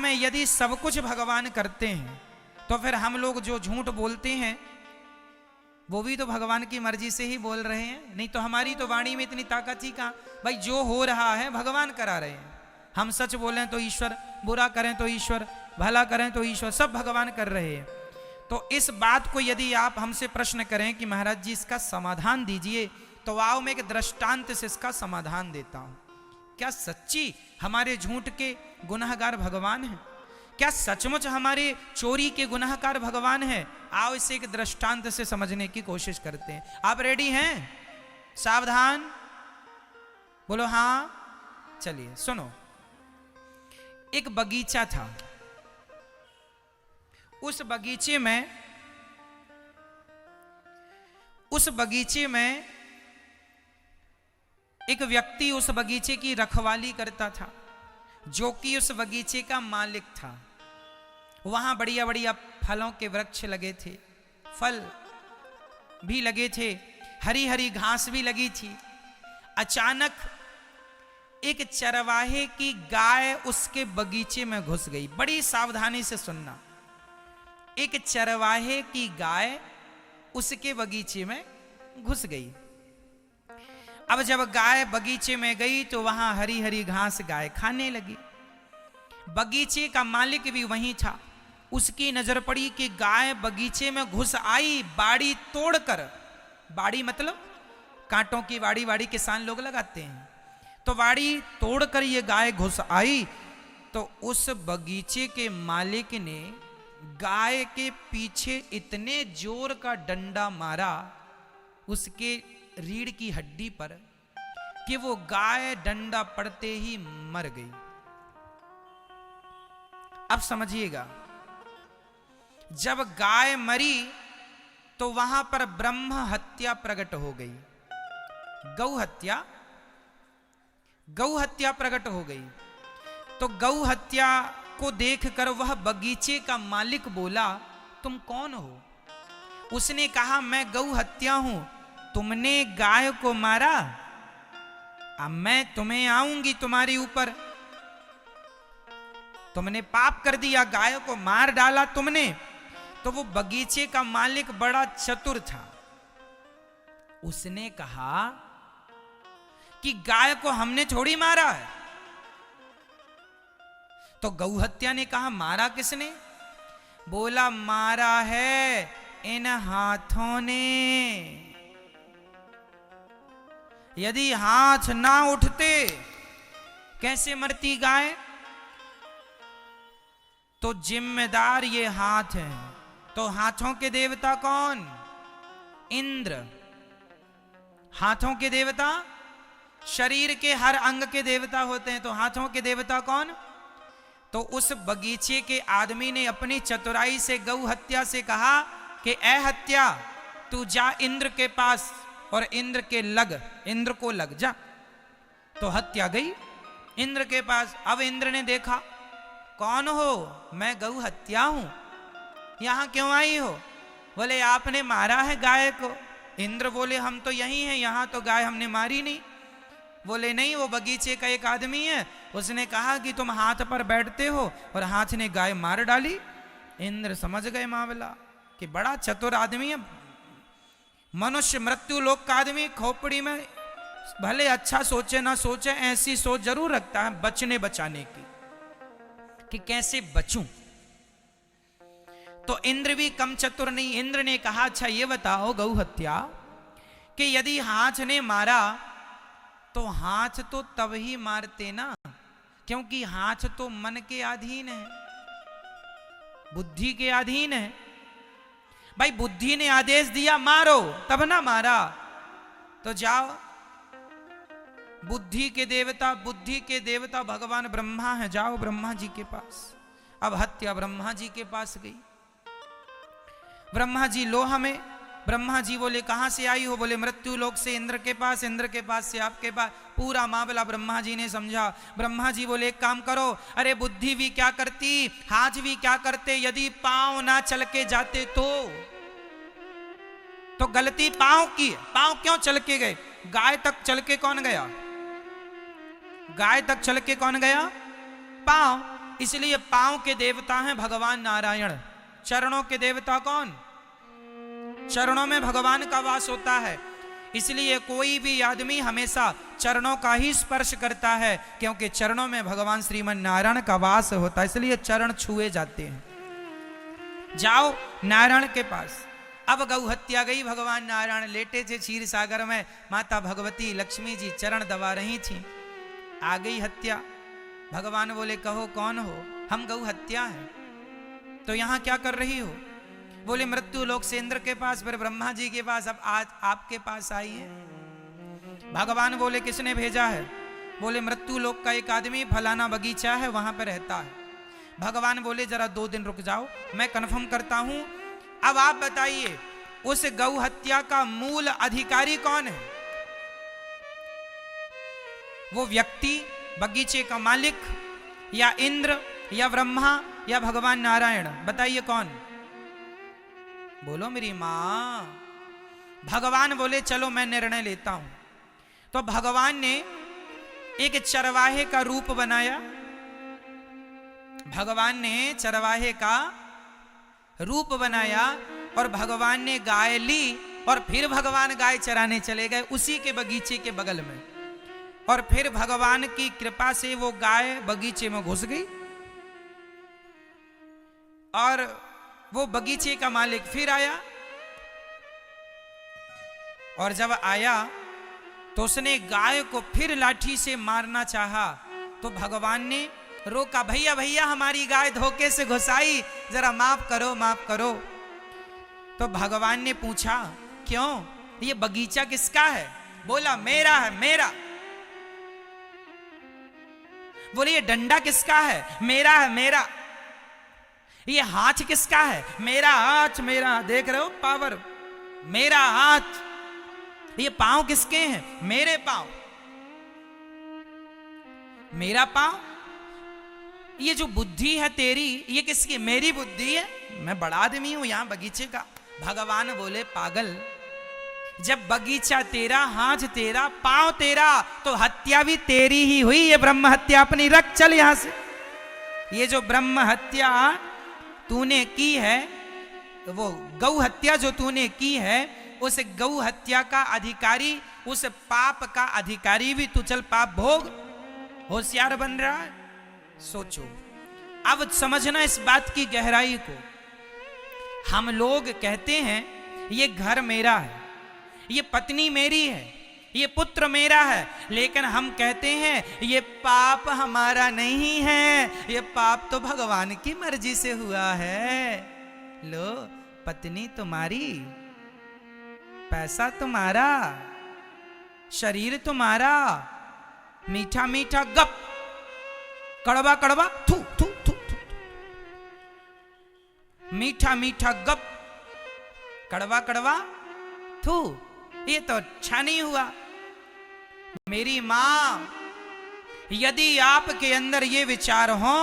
में यदि सब कुछ भगवान करते हैं तो फिर हम लोग जो झूठ बोलते हैं वो भी तो भगवान की मर्जी से ही बोल रहे हैं। नहीं तो हमारी तो वाणी में इतनी ताकत ही कहाँ। भाई जो हो रहा है भगवान करा रहे हैं। हम सच बोलें तो ईश्वर, बुरा करें तो ईश्वर, भला करें तो ईश्वर, सब भगवान कर रहे हैं। तो इस बात को यदि आप हमसे प्रश्न करें कि महाराज जी इसका समाधान दीजिए, तो आओ मैं एक दृष्टांत से इसका समाधान देता हूं। क्या सच्ची हमारे झूठ के गुनहगार भगवान हैं? क्या सचमुच हमारे चोरी के गुनहगार भगवान हैं? आओ इसे एक दृष्टांत से समझने की कोशिश करते हैं। आप रेडी हैं? सावधान, बोलो हाँ। चलिए सुनो। एक बगीचा था। उस बगीचे में एक व्यक्ति उस बगीचे की रखवाली करता था, जो कि उस बगीचे का मालिक था। वहां बढ़िया बढ़िया फलों के वृक्ष लगे थे, फल भी लगे थे, हरी हरी घास भी लगी थी। अचानक एक चरवाहे की गाय उसके बगीचे में घुस गई। बड़ी सावधानी से सुनना। एक चरवाहे की गाय उसके बगीचे में घुस गई। अब जब गाय बगीचे में गई तो वहां हरी हरी घास गाय खाने लगी। बगीचे का मालिक भी वहीं था। उसकी नजर पड़ी कि गाय बगीचे में घुस आई, बाड़ी तोड़कर। बाड़ी मतलब कांटों की बाड़ी, बाड़ी किसान लोग लगाते हैं। तो बाड़ी तोड़कर ये गाय घुस आई। तो उस बगीचे के मालिक ने गाय के पीछे इतने जोर का डंडा मारा उसके रीढ़ की हड्डी पर कि वो गाय डंडा पड़ते ही मर गई। अब समझिएगा, जब गाय मरी तो वहां पर ब्रह्म हत्या प्रकट हो गई। गौ हत्या प्रकट हो गई। तो गौ हत्या को देखकर वह बगीचे का मालिक बोला, तुम कौन हो? उसने कहा, मैं गौ हत्या हूं। तुमने गाय को मारा, अब मैं तुम्हें आऊंगी तुम्हारे ऊपर। तुमने पाप कर दिया, गाय को मार डाला तुमने। तो वो बगीचे का मालिक बड़ा चतुर था। उसने कहा कि गाय को हमने थोड़ी मारा है। तो गौ हत्या ने कहा, मारा किसने? बोला, मारा है इन हाथों ने। यदि हाथ ना उठते कैसे मरती गाय? तो जिम्मेदार ये हाथ हैं। तो हाथों के देवता कौन? इंद्र। हाथों के देवता शरीर के हर अंग के देवता होते हैं। तो हाथों के देवता कौन? तो उस बगीचे के आदमी ने अपनी चतुराई से गौ हत्या से कहा कि ए हत्या, तू जा इंद्र के पास और इंद्र को लग जा। तो हत्या गई इंद्र के पास। अब इंद्र ने देखा, कौन हो? मैं गौ हत्या हूं। यहां क्यों आई हो? बोले, आपने मारा है गाय को। इंद्र बोले, हम तो यही हैं, यहां तो गाय हमने मारी नहीं। बोले, नहीं, वो बगीचे का एक आदमी है, उसने कहा कि तुम हाथ पर बैठते हो, और हाथ ने गाय मार डाली। इंद्र समझ गए मामला कि बड़ा चतुर आदमी है। मनुष्य मृत्यु लोक का आदमी खोपड़ी में भले अच्छा सोचे ना सोचे, ऐसी सोच जरूर रखता है बचने बचाने की, कि कैसे बचूं। तो इंद्र भी कम चतुर नहीं। इंद्र ने कहा, अच्छा ये बताओ गौ हत्या, कि यदि हाथ ने मारा तो हाथ तो तब ही मारते ना, क्योंकि हाथ तो मन के अधीन है, बुद्धि के अधीन है। भाई बुद्धि ने आदेश दिया मारो, तब ना मारा। तो जाओ, बुद्धि के देवता भगवान ब्रह्मा है, जाओ ब्रह्मा जी के पास। अब हत्या ब्रह्मा जी के पास गई। ब्रह्मा जी, लो हमें। ब्रह्मा जी बोले, कहां से आई हो? बोले, मृत्यु लोक से, इंद्र के पास, इंद्र के पास से आपके पास। पूरा मामला ब्रह्मा जी ने समझा। ब्रह्मा जी बोले, एक काम करो, अरे बुद्धि भी क्या करती, हाथ भी क्या करते, यदि पांव ना चल के जाते तो गलती पांव की। पांव क्यों चल के गए? गाय तक चल के कौन गया? गाय तक चल के कौन गया? पांव। इसलिए पांव के देवता हैं भगवान नारायण। चरणों के देवता कौन? चरणों में भगवान का वास होता है। इसलिए कोई भी आदमी हमेशा चरणों का ही स्पर्श करता है, क्योंकि चरणों में भगवान श्रीमन नारायण का वास होता है, इसलिए चरण छुए जाते हैं। जाओ नारायण के पास। अब गौ हत्या गई, भगवान नारायण लेटे थे क्षीर सागर में, माता भगवती लक्ष्मी जी चरण दबा रही थी। आ गई हत्या। भगवान बोले कहो कौन हो? हम गौ हत्या है। तो यहां क्या कर रही हो? बोले मृत्यु लोक से इंद्र के पास, फिर ब्रह्मा जी के पास, अब आज आपके पास आई है। भगवान बोले किसने भेजा है? बोले मृत्यु लोक का एक आदमी फलाना बगीचा है वहां पर रहता है। भगवान बोले जरा 2 दिन रुक जाओ, मैं कन्फर्म करता हूं। अब आप बताइए उस गौ हत्या का मूल अधिकारी कौन है? वो व्यक्ति, बगीचे का मालिक, या इंद्र, या ब्रह्मा, या भगवान नारायण? बताइए कौन? बोलो मेरी मां। भगवान बोले चलो मैं निर्णय लेता हूं। तो भगवान ने एक चरवाहे का रूप बनाया। भगवान ने चरवाहे का रूप बनाया और भगवान ने गाय ली और फिर भगवान गाय चराने चले गए उसी के बगीचे के बगल में। और फिर भगवान की कृपा से वो गाय बगीचे में घुस गई और वो बगीचे का मालिक फिर आया। और जब आया तो उसने गाय को फिर लाठी से मारना चाहा, तो भगवान ने रोका, भैया भैया हमारी गाय धोखे से घुसाई, जरा माफ करो माफ करो। तो भगवान ने पूछा क्यों, ये बगीचा किसका है? बोला मेरा है, मेरा। बोले ये डंडा किसका है? मेरा है, मेरा। ये हाथ किसका है? मेरा हाथ, मेरा। देख रहे हो पावर? मेरा हाथ। ये पांव किसके हैं? मेरे पांव। मेरा पांव। ये जो बुद्धि है तेरी, ये किसकी? मेरी बुद्धि है, मैं बड़ा आदमी हूं यहां बगीचे का। भगवान बोले पागल, जब बगीचा तेरा, हाथ तेरा, पांव तेरा, तो हत्या भी तेरी ही हुई। ये ब्रह्म हत्या अपनी रख, चल यहां से। ये जो ब्रह्म हत्या तूने की है, वो गौ हत्या जो तूने की है, उस गौ हत्या का अधिकारी, उस पाप का अधिकारी भी तू, चल पाप भोग। होशियार बन रहा है? सोचो, अब समझना इस बात की गहराई को। हम लोग कहते हैं ये घर मेरा है, ये पत्नी मेरी है, ये पुत्र मेरा है, लेकिन हम कहते हैं ये पाप हमारा नहीं है, ये पाप तो भगवान की मर्जी से हुआ है। लो, पत्नी तुम्हारी, पैसा तुम्हारा, शरीर तुम्हारा, मीठा मीठा गप, कड़वा कड़वा थू थू थू थू, मीठा मीठा गप, कड़वा कड़वा थू, ये तो अच्छा नहीं हुआ। मेरी मां, यदि आपके अंदर ये विचार हो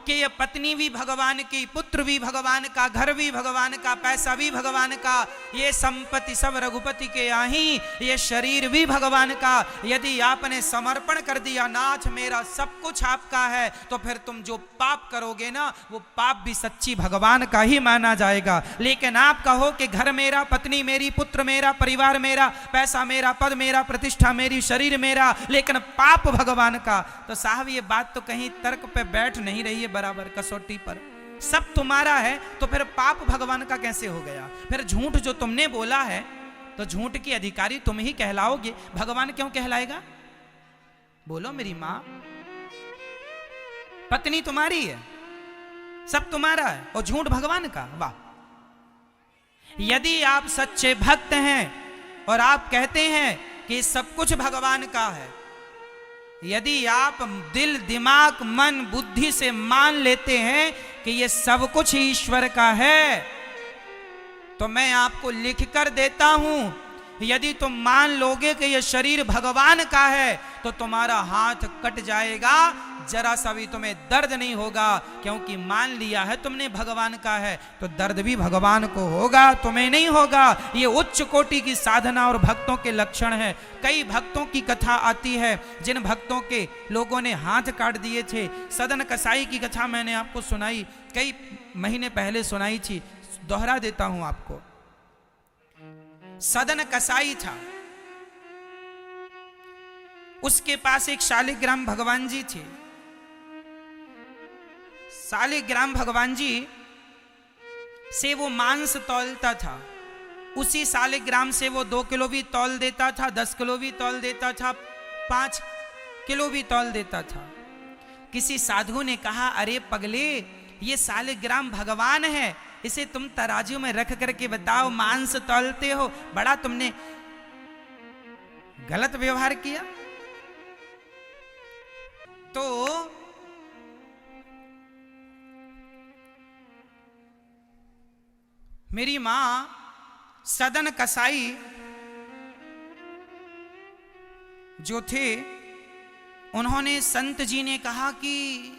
कि ये पत्नी भी भगवान की, पुत्र भी भगवान का, घर भी भगवान का, पैसा भी भगवान का, ये संपत्ति सब रघुपति के आही, ये शरीर भी भगवान का, यदि आपने समर्पण कर दिया, नाथ मेरा सब कुछ आपका है, तो फिर तुम जो पाप करोगे ना, वो पाप भी सच्ची भगवान का ही माना जाएगा। लेकिन आप कहो कि घर मेरा, पत्नी मेरी, पुत्र मेरा, परिवार मेरा, पैसा मेरा, पद मेरा, प्रतिष्ठा मेरी, शरीर मेरा, लेकिन पाप भगवान का, तो साहब ये बात तो कहीं तर्क पे बैठ नहीं रही है बराबर, कसौटी पर। सब तुम्हारा है तो फिर पाप भगवान का कैसे हो गया? फिर झूठ जो तुमने बोला है तो झूठ की अधिकारी तुम ही कहलाओगे, भगवान क्यों कहलाएगा? बोलो मेरी मां। पत्नी तुम्हारी है, सब तुम्हारा है, और झूठ भगवान का। वाह! यदि आप सच्चे भक्त हैं और आप कहते हैं कि सब कुछ भगवान का है, यदि आप दिल, दिमाग, मन, बुद्धि से मान लेते हैं कि ये सब कुछ ईश्वर का है, तो मैं आपको लिख कर देता हूं, यदि तुम मान लोगे कि ये शरीर भगवान का है, तो तुम्हारा हाथ कट जाएगा, जरा सा भी तुम्हें दर्द नहीं होगा, क्योंकि मान लिया है तुमने भगवान का है, तो दर्द भी भगवान को होगा, तुम्हें नहीं होगा। ये उच्च कोटि की साधना और भक्तों के लक्षण है। कई भक्तों की कथा आती है जिन भक्तों के लोगों ने हाथ काट दिए थे। सदन कसाई की कथा मैंने आपको सुनाई, कई महीने पहले सुनाई थी, दोहरा देता हूं आपको। सदन कसाई था, उसके पास एक शालिग्राम भगवान जी थे। शालिग्राम भगवान जी से वो मांस तौलता था, उसी शालिग्राम से वो 2 किलो भी तौल देता था, 10 किलो भी तौल देता था, 5 किलो भी तौल देता था। किसी साधु ने कहा, अरे पगले, ये शालिग्राम भगवान है, इसे तुम तराजू में रख करके बताओ, मांस तौलते हो, बड़ा तुमने गलत व्यवहार किया। तो मेरी मां सदन कसाई जो थे, उन्होंने, संत जी ने कहा कि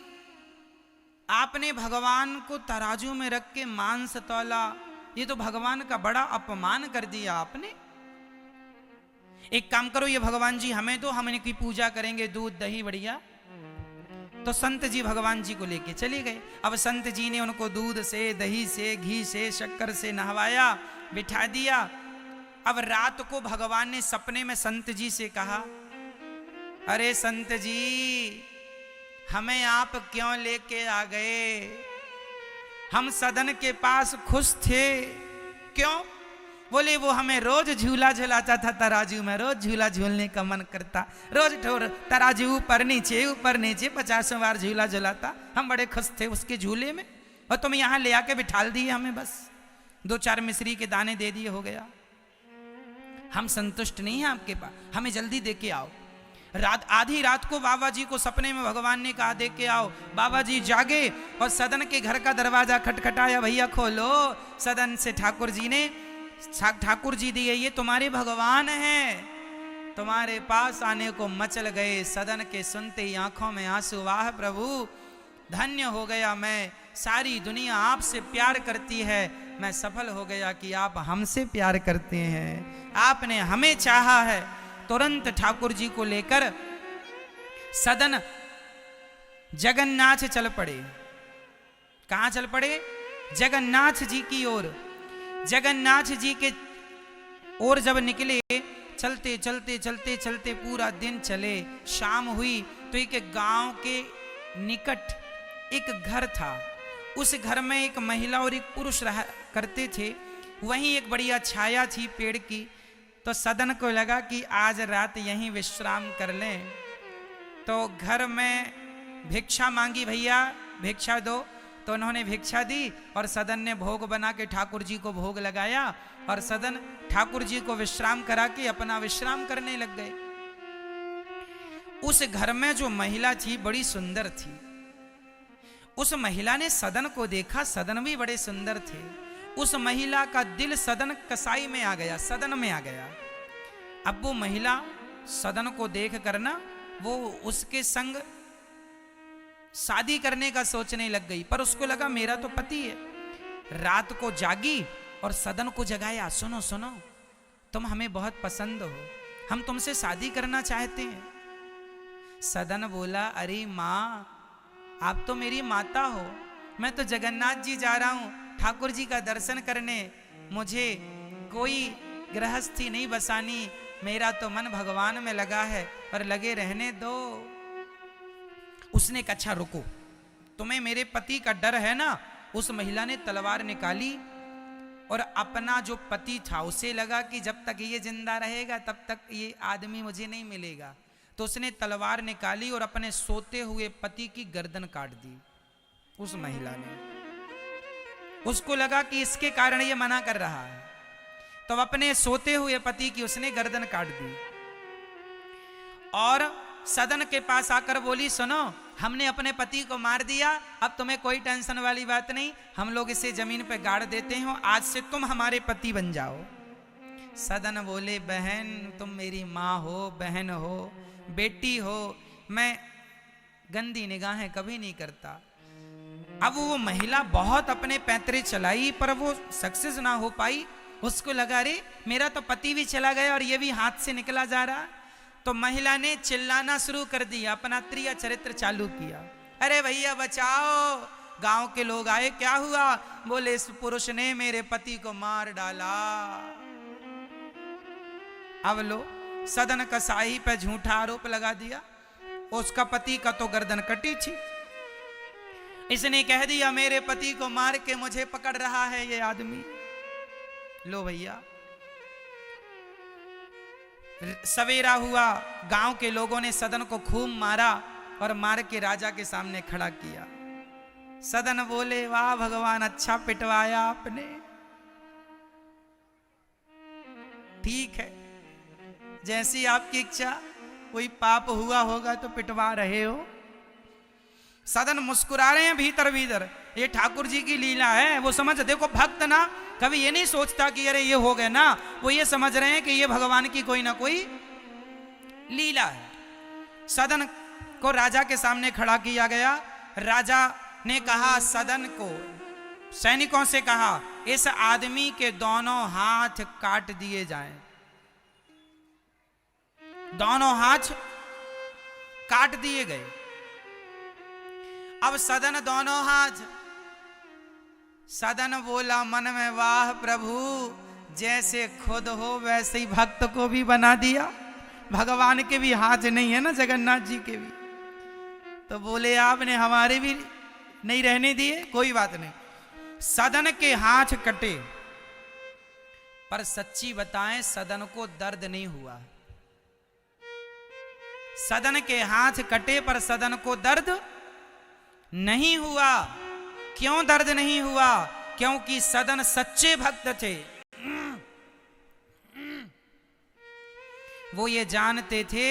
आपने भगवान को तराजू में रख के मांस तौला, ये तो भगवान का बड़ा अपमान कर दिया आपने। एक काम करो, ये भगवान जी हमें दो, हम इनकी पूजा करेंगे, दूध दही बढ़िया। तो संत जी भगवान जी को लेके चले गए। अब संत जी ने उनको दूध से, दही से, घी से, शक्कर से नहवाया, बिठा दिया। अब रात को भगवान ने सपने में संत जी से कहा, अरे संत जी, हमें आप क्यों लेके आ गए? हम सदन के पास खुश थे। क्यों? बोले वो हमें रोज झूला झुलाता था तराजू में, रोज झूला झूलने का मन करता, रोज तराजू ऊपर नीचे 50 बार झूला झुलाता, हम बड़े खुश थे उसके झूले में, और तुम यहां ले आके बिठाल दिए हमें, बस 2-4 मिश्री के दाने दे दिए, हो गया। हम संतुष्ट नहीं हैं आपके पास, हमें जल्दी दे के आओ। आधी रात को बाबा जी को सपने में भगवान ने कहा, दे के आओ। बाबा जी जागे और सदन के घर का दरवाजा खटखटाया, भैया खोलो। सदन से ठाकुर जी दिए, ये तुम्हारे भगवान हैं, तुम्हारे पास आने को मचल गए। सदन के सुनते ही आंखों में आंसू, वाह प्रभु, धन्य हो गया मैं, सारी दुनिया आपसे प्यार करती है, मैं सफल हो गया कि आप हमसे प्यार करते हैं, आपने हमें चाहा है। तुरंत ठाकुर जी को लेकर सदन जगन्नाथ चल पड़े। कहां चल पड़े? जगन्नाथ जी की ओर। जगन्नाथ जी के ओर जब निकले, चलते चलते चलते चलते पूरा दिन चले, शाम हुई तो एक गांव के निकट एक घर था। उस घर में एक महिला और एक पुरुष रहा करते थे। वहीं एक बढ़िया छाया थी पेड़ की। तो सदन को लगा कि आज रात यहीं विश्राम कर लें। तो घर में भिक्षा मांगी, भैया भिक्षा दो। तो उन्होंने भिक्षा दी और सदन ने भोग बना के ठाकुर जी को भोग लगाया, और सदन ठाकुर जी को विश्राम करा के अपना विश्राम करने लग गए। उस घर में जो महिला थी बड़ी सुंदर थी। उस महिला ने सदन को देखा, सदन भी बड़े सुंदर थे। उस महिला का दिल सदन कसाई में आ गया, सदन में आ गया। अब वो महिला सदन को देख कर ना, वो उसके संग शादी करने का सोचने लग गई, पर उसको लगा मेरा तो पति है। रात को जागी और सदन को जगाया, सुनो सुनो, तुम हमें बहुत पसंद हो, हम तुमसे शादी करना चाहते हैं। सदन बोला, अरे माँ, आप तो मेरी माता हो, मैं तो जगन्नाथ जी जा रहा हूं ठाकुर जी का दर्शन करने, मुझे कोई गृहस्थी नहीं बसानी, मेरा तो मन भगवान में लगा है, पर लगे रहने दो। उसने कहा, अच्छा रुको, तुम्हें मेरे पति का डर है ना। उस महिला ने तलवार निकाली और अपना जो पति था उसे लगा कि जब तक ये जिंदा रहेगा तब तक ये आदमी मुझे नहीं मिलेगा। तो उसने तलवार निकाली और अपने सोते हुए पति की गर्दन काट दी। उस महिला ने, उसको लगा कि इसके कारण ये मना कर रहा है, तो अपने सोते हुए पति की उसने गर्दन काट दी। और सदन के पास आकर बोली, सुनो, हमने अपने पति को मार दिया, अब तुम्हें कोई टेंशन वाली बात नहीं, हम लोग इसे जमीन पे गाड़ देते हैं, आज से तुम हमारे पति बन जाओ। सदन बोले, बहन तुम मेरी माँ हो, बहन हो, बेटी हो, मैं गंदी निगाहें कभी नहीं करता। अब वो महिला बहुत अपने पैंतरे चलाई पर वो सक्सेस ना हो पाई। उसको लगा अरे मेरा तो पति भी चला गया और ये भी हाथ से निकला जा रहा। तो महिला ने चिल्लाना शुरू कर दिया, अपना त्रिया चरित्र चालू किया। अरे भैया बचाओ, गांव के लोग आए, क्या हुआ? बोले इस पुरुष ने मेरे पति को मार डाला। अब लो सदन कसाई पे झूठा आरोप लगा दिया। उसका पति का तो गर्दन कटी थी, इसने कह दिया मेरे पति को मार के मुझे पकड़ रहा है ये आदमी। लो भैया, सवेरा हुआ, गांव के लोगों ने सदन को खूब मारा और मार के राजा के सामने खड़ा किया। सदन बोले वाह भगवान, अच्छा पिटवाया आपने। ठीक है, जैसी आपकी इच्छा, कोई पाप हुआ होगा तो पिटवा रहे हो। सदन मुस्कुरा रहे हैं भीतर भीतर, ये ठाकुर जी की लीला है। वो समझ, देखो भक्त ना कभी ये नहीं सोचता कि अरे ये हो गया ना, वो ये समझ रहे हैं कि ये भगवान की कोई ना कोई लीला है। सदन को राजा के सामने खड़ा किया गया। राजा ने कहा, सदन को सैनिकों से कहा, इस आदमी के दोनों हाथ काट दिए जाएं। दोनों हाथ काट दिए गए। अब सदन दोनों हाथ, सदन बोला मन में वाह प्रभु, जैसे खुद हो वैसे ही भक्त को भी बना दिया। भगवान के भी हाथ नहीं है ना, जगन्नाथ जी के भी। तो बोले आपने हमारे भी नहीं रहने दिए, कोई बात नहीं। सदन के हाथ कटे, पर सच्ची बताएं सदन को दर्द नहीं हुआ। सदन के हाथ कटे पर सदन को दर्द नहीं हुआ। क्यों दर्द नहीं हुआ? क्योंकि सदन सच्चे भक्त थे। वो ये जानते थे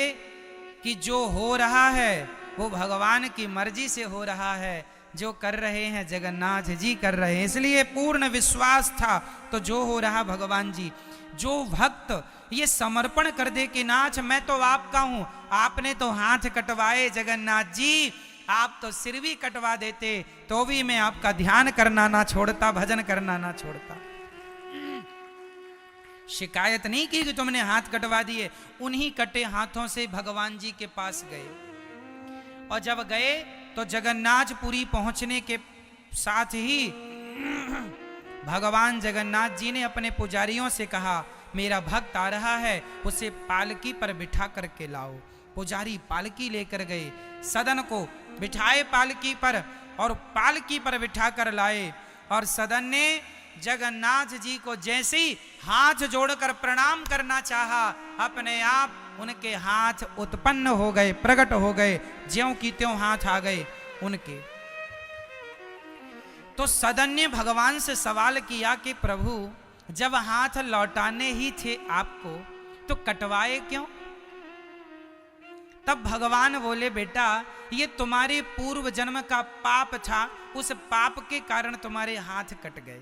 कि जो हो रहा है वो भगवान की मर्जी से हो रहा है, जो कर रहे हैं जगन्नाथ जी कर रहे हैं, इसलिए पूर्ण विश्वास था। तो जो हो रहा भगवान जी, जो भक्त ये समर्पण कर दे कि नाथ मैं तो आपका हूं, आपने तो हाथ कटवाए जगन्नाथ जी, आप तो सिर भी कटवा देते तो भी मैं आपका ध्यान करना ना छोड़ता, भजन करना ना छोड़ता। शिकायत नहीं की कि तुमने हाथ कटवा दिए। उन्हीं कटे हाथों से भगवान जी के पास गए, और जब गए तो जगन्नाथपुरी पहुंचने के साथ ही भगवान जगन्नाथ जी ने अपने पुजारियों से कहा, मेरा भक्त आ रहा है, उसे पालकी पर बिठा करके लाओ। पुजारी पालकी लेकर गए, सदन को बिठाए पालकी पर, और पालकी पर बिठा कर लाए। और सदन ने जगन्नाथ जी को जैसे ही हाथ जोड़कर प्रणाम करना चाहा, अपने आप उनके हाथ उत्पन्न हो गए, प्रकट हो गए, ज्यों की त्यों हाथ आ गए उनके। तो सदन ने भगवान से सवाल किया कि प्रभु जब हाथ लौटाने ही थे आपको तो कटवाए क्यों? तब भगवान बोले, बेटा ये तुम्हारे पूर्व जन्म का पाप था, उस पाप के कारण तुम्हारे हाथ कट गए।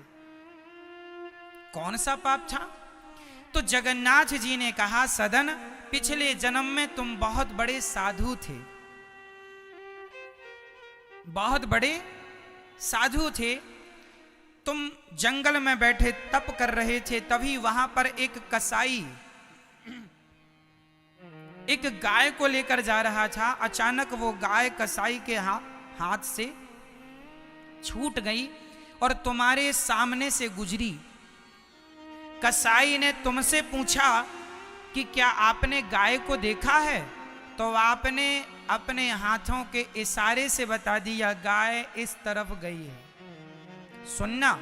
कौन सा पाप था? तो जगन्नाथ जी ने कहा, सदन पिछले जन्म में तुम बहुत बड़े साधु थे, बहुत बड़े साधु थे। तुम जंगल में बैठे तप कर रहे थे, तभी वहां पर एक कसाई एक गाय को लेकर जा रहा था। अचानक वो गाय कसाई के हाथ से छूट गई और तुम्हारे सामने से गुजरी। कसाई ने तुमसे पूछा कि क्या आपने गाय को देखा है? तो आपने अपने हाथों के इशारे से बता दिया, गाय इस तरफ गई है। सुनना,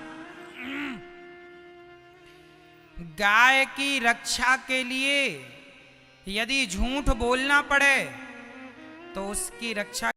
गाय की रक्षा के लिए यदि झूठ बोलना पड़े तो उसकी रक्षा